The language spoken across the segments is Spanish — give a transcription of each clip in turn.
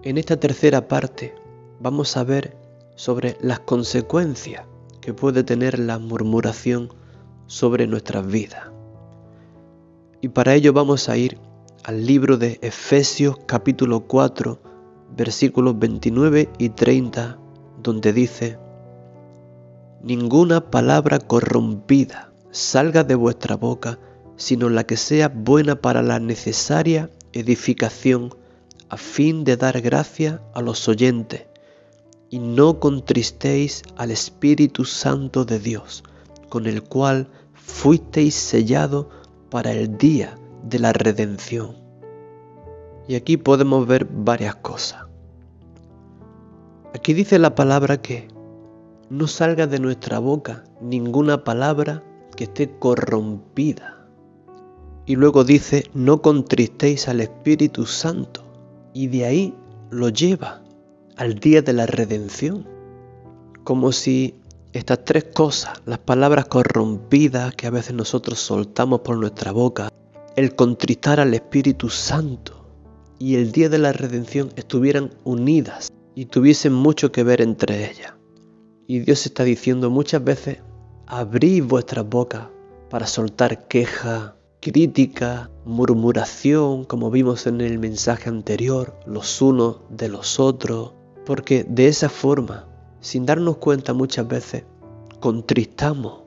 En esta tercera parte vamos a ver sobre las consecuencias que puede tener la murmuración sobre nuestras vidas. Y para ello vamos a ir al libro de Efesios capítulo 4, versículos 29 y 30, donde dice: Ninguna palabra corrompida salga de vuestra boca, sino la que sea buena para la necesaria edificación, a fin de dar gracia a los oyentes, y no contristéis al Espíritu Santo de Dios, con el cual fuisteis sellados para el día de la redención. Y aquí podemos ver varias cosas. Aquí dice la palabra que no salga de nuestra boca ninguna palabra que esté corrompida. Y luego dice, no contristéis al Espíritu Santo. Y de ahí lo lleva al día de la redención. Como si estas tres cosas, las palabras corrompidas que a veces nosotros soltamos por nuestra boca, el contristar al Espíritu Santo y el día de la redención estuvieran unidas y tuviesen mucho que ver entre ellas. Y Dios está diciendo muchas veces, abrid vuestras bocas para soltar queja, crítica, murmuración, como vimos en el mensaje anterior, los unos de los otros, porque de esa forma, sin darnos cuenta muchas veces, contristamos,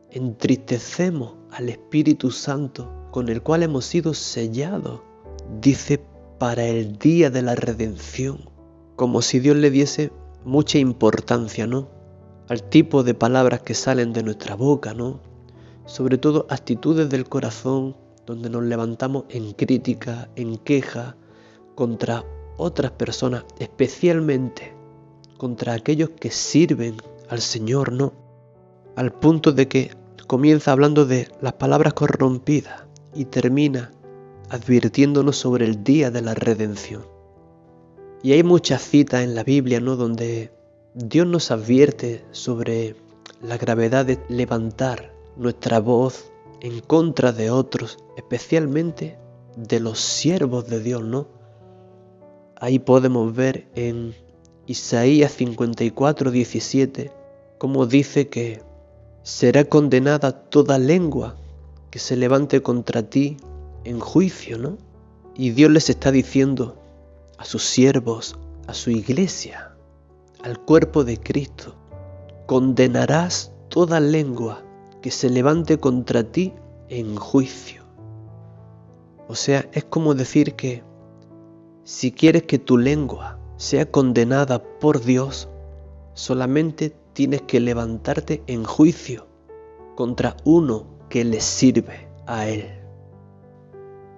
entristecemos al Espíritu Santo con el cual hemos sido sellados, dice, para el día de la redención, como si Dios le diese mucha importancia, ¿no?, al tipo de palabras que salen de nuestra boca, ¿no? Sobre todo actitudes del corazón donde nos levantamos en crítica, en queja contra otras personas, especialmente contra aquellos que sirven al Señor, ¿no? Al punto de que comienza hablando de las palabras corrompidas y termina advirtiéndonos sobre el día de la redención. Y hay muchas citas en la Biblia, ¿no?, donde Dios nos advierte sobre la gravedad de levantar nuestra voz en contra de otros, especialmente de los siervos de Dios, ¿no? Ahí podemos ver en Isaías 54, 17, cómo dice que será condenada toda lengua que se levante contra ti en juicio, ¿no? Y Dios les está diciendo a sus siervos, a su iglesia, al cuerpo de Cristo, condenarás toda lengua que se levante contra ti en juicio. O sea, es como decir que si quieres que tu lengua sea condenada por Dios, solamente tienes que levantarte en juicio contra uno que le sirve a Él.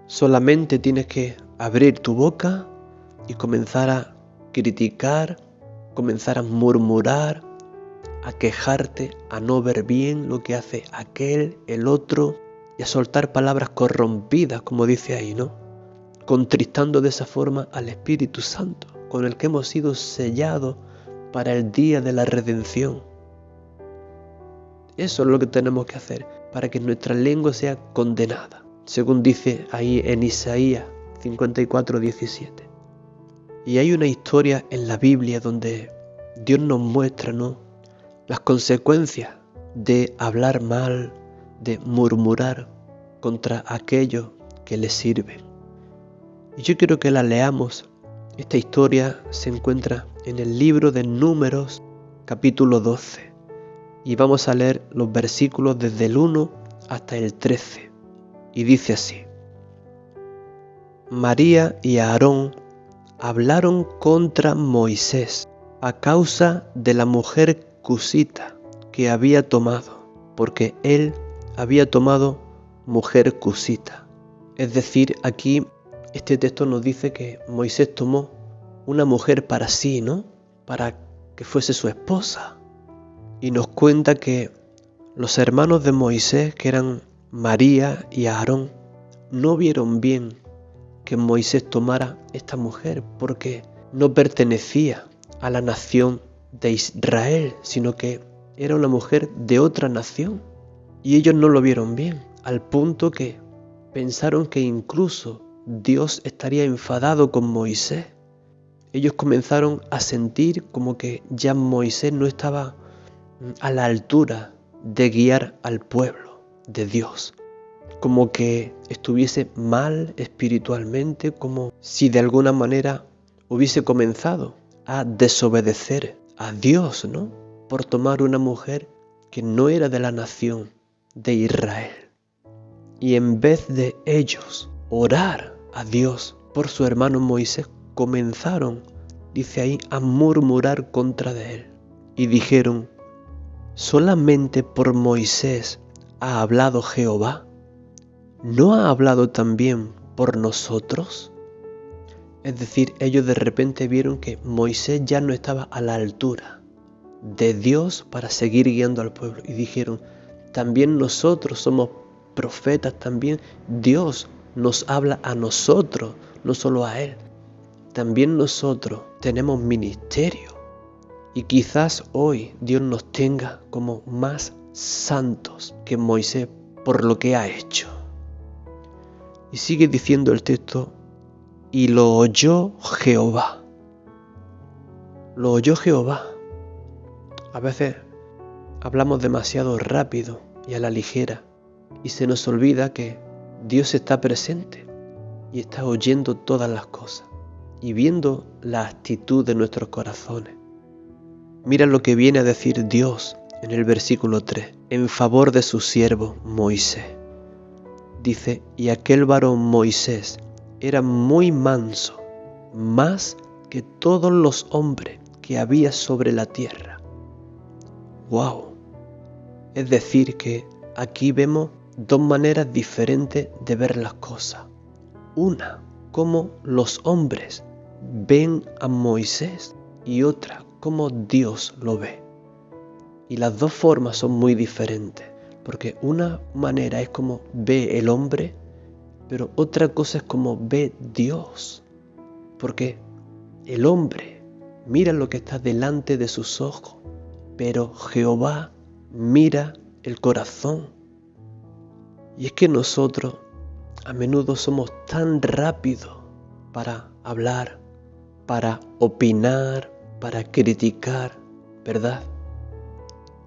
Solamente tienes que abrir tu boca y comenzar a criticar, comenzar a murmurar, a quejarte, a no ver bien lo que hace aquel, el otro, y a soltar palabras corrompidas, como dice ahí, ¿no? Contristando de esa forma al Espíritu Santo, con el que hemos sido sellados para el día de la redención. Eso es lo que tenemos que hacer, para que nuestra lengua sea condenada, según dice ahí en Isaías 54, 17. Y hay una historia en la Biblia donde Dios nos muestra, ¿no?, las consecuencias de hablar mal, de murmurar contra aquellos que le sirven. Y yo quiero que la leamos. Esta historia se encuentra en el libro de Números, capítulo 12. Y vamos a leer los versículos desde el 1 hasta el 13. Y dice así: María y Aarón hablaron contra Moisés a causa de la mujer cusita que había tomado, porque él había tomado mujer cusita. Es decir, aquí este texto nos dice que Moisés tomó una mujer para sí, ¿no?, para que fuese su esposa. Y nos cuenta que los hermanos de Moisés, que eran María y Aarón, no vieron bien que Moisés tomara esta mujer porque no pertenecía a la nación de Israel, sino que era una mujer de otra nación. Y ellos no lo vieron bien, al punto que pensaron que incluso Dios estaría enfadado con Moisés. ellos comenzaron a sentir como que ya Moisés no estaba a la altura de guiar al pueblo de Dios, como que estuviese mal espiritualmente, como si de alguna manera hubiese comenzado a desobedecer a Dios, ¿no? Por tomar una mujer que no era de la nación de Israel. Y en vez de ellos orar a Dios por su hermano Moisés, comenzaron, dice ahí, a murmurar contra de él. Y dijeron: ¿solamente por Moisés ha hablado Jehová? ¿No ha hablado también por nosotros? Es decir, ellos de repente vieron que Moisés ya no estaba a la altura de Dios para seguir guiando al pueblo. Y dijeron: también nosotros somos profetas, también Dios nos habla a nosotros, no solo a Él. También nosotros tenemos ministerio. Y quizás hoy Dios nos tenga como más santos que Moisés por lo que ha hecho. Y sigue diciendo el texto: y lo oyó Jehová. Lo oyó Jehová. A veces hablamos demasiado rápido y a la ligera y se nos olvida que Dios está presente y está oyendo todas las cosas y viendo la actitud de nuestros corazones. Mira lo que viene a decir Dios en el versículo 3, en favor de su siervo Moisés. Dice: y aquel varón Moisés era muy manso, más que todos los hombres que había sobre la tierra. ¡Wow! Es decir, que aquí vemos dos maneras diferentes de ver las cosas. Una, cómo los hombres ven a Moisés, y otra, cómo Dios lo ve. Y las dos formas son muy diferentes, porque una manera es como ve el hombre, pero otra cosa es como ve Dios. Porque el hombre mira lo que está delante de sus ojos, pero Jehová mira el corazón. Y es que nosotros a menudo somos tan rápidos para hablar, para opinar, para criticar, ¿verdad?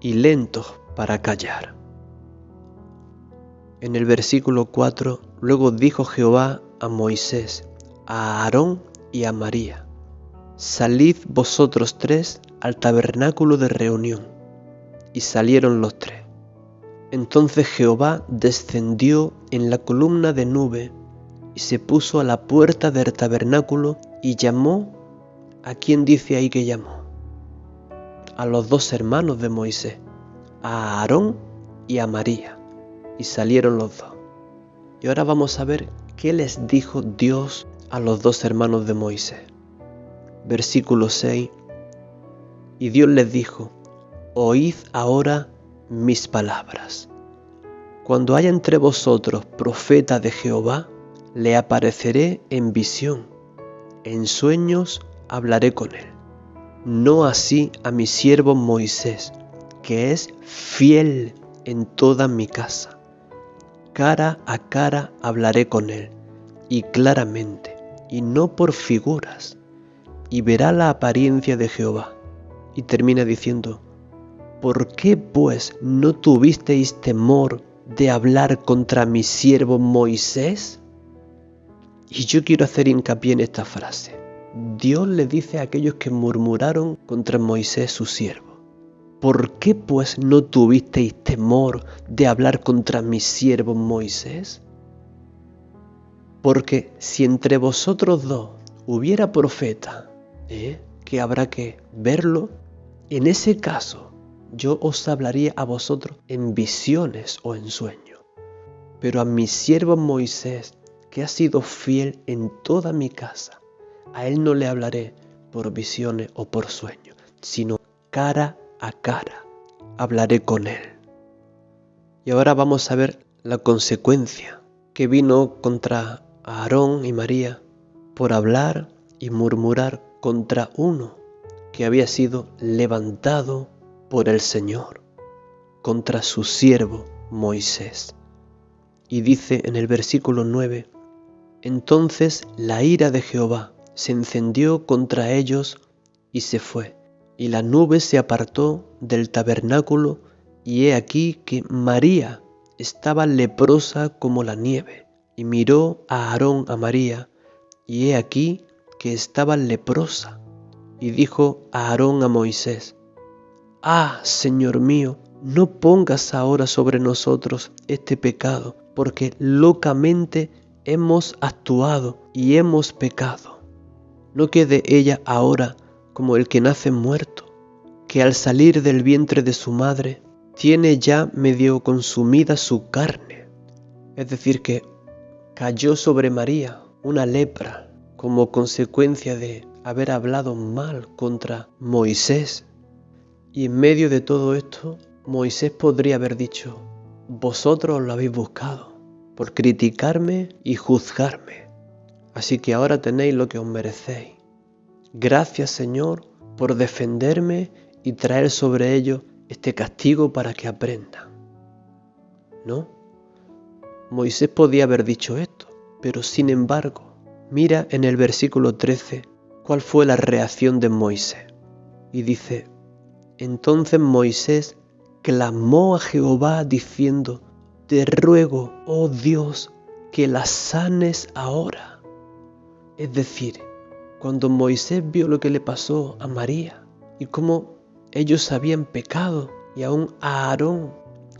Y lentos para callar. En el versículo 4, luego dijo Jehová a Moisés, a Aarón y a María: salid vosotros tres al tabernáculo de reunión. Y salieron los tres. Entonces Jehová descendió en la columna de nube y se puso a la puerta del tabernáculo y llamó. ¿A quién dice ahí que llamó? A los dos hermanos de Moisés, a Aarón y a María. Y salieron los dos. Y ahora vamos a ver qué les dijo Dios a los dos hermanos de Moisés. Versículo 6. Y Dios les dijo: oíd ahora mis palabras. Cuando haya entre vosotros profeta de Jehová, le apareceré en visión. En sueños hablaré con él. No así a mi siervo Moisés, que es fiel en toda mi casa. Cara a cara hablaré con él, y claramente, y no por figuras, y verá la apariencia de Jehová. Y termina diciendo: ¿por qué pues no tuvisteis temor de hablar contra mi siervo Moisés? Y yo quiero hacer hincapié en esta frase. Dios le dice a aquellos que murmuraron contra Moisés su siervo: ¿por qué pues no tuvisteis temor de hablar contra mi siervo Moisés? Porque si entre vosotros dos hubiera profeta, que habrá que verlo, en ese caso yo os hablaría a vosotros en visiones o en sueños. Pero a mi siervo Moisés, que ha sido fiel en toda mi casa, a él no le hablaré por visiones o por sueños, sino cara a cara hablaré con él. Y ahora vamos a ver la consecuencia que vino contra Aarón y María por hablar y murmurar contra uno que había sido levantado por el Señor, contra su siervo Moisés. Y dice en el versículo 9: entonces la ira de Jehová se encendió contra ellos y se fue. Y la nube se apartó del tabernáculo, y he aquí que María estaba leprosa como la nieve. Y miró a Aarón a María, y he aquí que estaba leprosa. Y dijo a Aarón a Moisés: «Ah, Señor mío, no pongas ahora sobre nosotros este pecado, porque locamente hemos actuado y hemos pecado. No quede ella ahora como el que nace muerto, que al salir del vientre de su madre tiene ya medio consumida su carne». Es decir, que cayó sobre María una lepra como consecuencia de haber hablado mal contra Moisés. Y en medio de todo esto, Moisés podría haber dicho: «Vosotros lo habéis buscado por criticarme y juzgarme, así que ahora tenéis lo que os merecéis. Gracias, Señor, por defenderme y traer sobre ellos este castigo para que aprendan». No, Moisés podía haber dicho esto, pero sin embargo, mira en el versículo 13 cuál fue la reacción de Moisés. Y dice: «Entonces Moisés clamó a Jehová diciendo: Te ruego, oh Dios, que la sanes ahora». Es decir, cuando Moisés vio lo que le pasó a María y cómo ellos habían pecado, y aún Aarón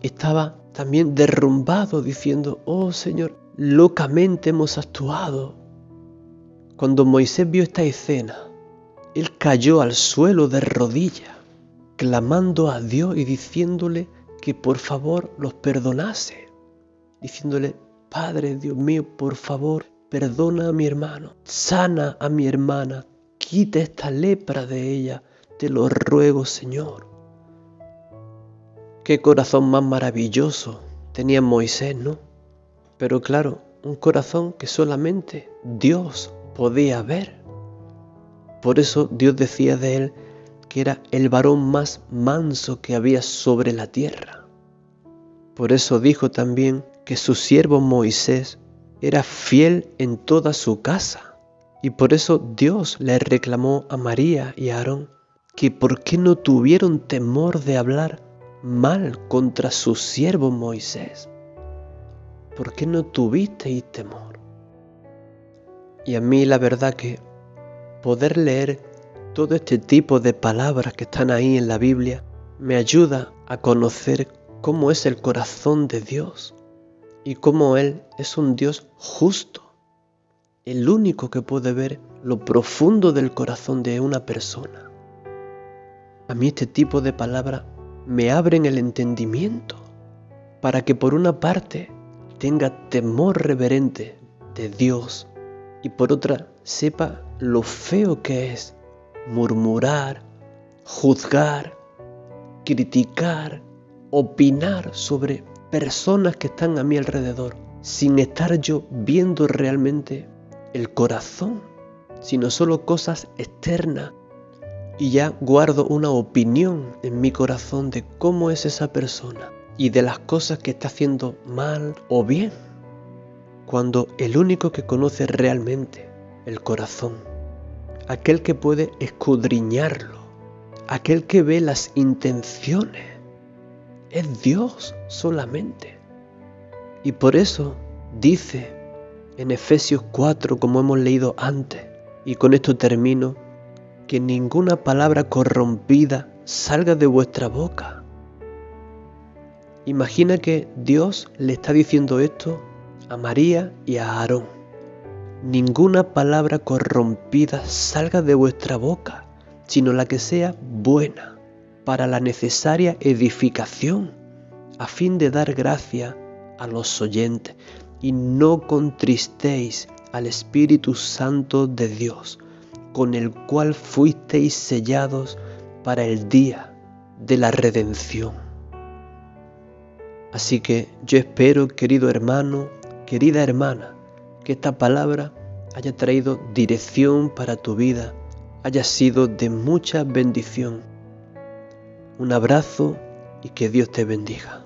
estaba también derrumbado diciendo: «Oh Señor, locamente hemos actuado». Cuando Moisés vio esta escena, él cayó al suelo de rodillas, clamando a Dios y diciéndole que por favor los perdonase, diciéndole: «Padre, Dios mío, por favor, perdona a mi hermano, sana a mi hermana, quita esta lepra de ella, te lo ruego, Señor». Qué corazón más maravilloso tenía Moisés, ¿no? Pero claro, un corazón que solamente Dios podía ver. Por eso Dios decía de él que era el varón más manso que había sobre la tierra. Por eso dijo también que su siervo Moisés era fiel en toda su casa. Y por eso Dios le reclamó a María y a Aarón que por qué no tuvieron temor de hablar mal contra su siervo Moisés. ¿Por qué no tuvisteis temor? Y a mí la verdad que poder leer todo este tipo de palabras que están ahí en la Biblia me ayuda a conocer cómo es el corazón de Dios y cómo Él es un Dios justo, el único que puede ver lo profundo del corazón de una persona. A mí este tipo de palabras me abren el entendimiento para que por una parte tenga temor reverente de Dios y por otra sepa lo feo que es murmurar, juzgar, criticar, opinar sobre personas que están a mi alrededor, sin estar yo viendo realmente el corazón, sino solo cosas externas, y ya guardo una opinión en mi corazón de cómo es esa persona y de las cosas que está haciendo mal o bien, cuando el único que conoce realmente el corazón, aquel que puede escudriñarlo, aquel que ve las intenciones, es Dios solamente. Y por eso dice en Efesios 4, como hemos leído antes, y con esto termino, que ninguna palabra corrompida salga de vuestra boca. Imagina que Dios le está diciendo esto a María y a Aarón: ninguna palabra corrompida salga de vuestra boca, sino la que sea buena, para la necesaria edificación, a fin de dar gracia a los oyentes, y no contristéis al Espíritu Santo de Dios, con el cual fuisteis sellados para el día de la redención. Así que yo espero, querido hermano, querida hermana, que esta palabra haya traído dirección para tu vida, haya sido de mucha bendición. Un abrazo y que Dios te bendiga.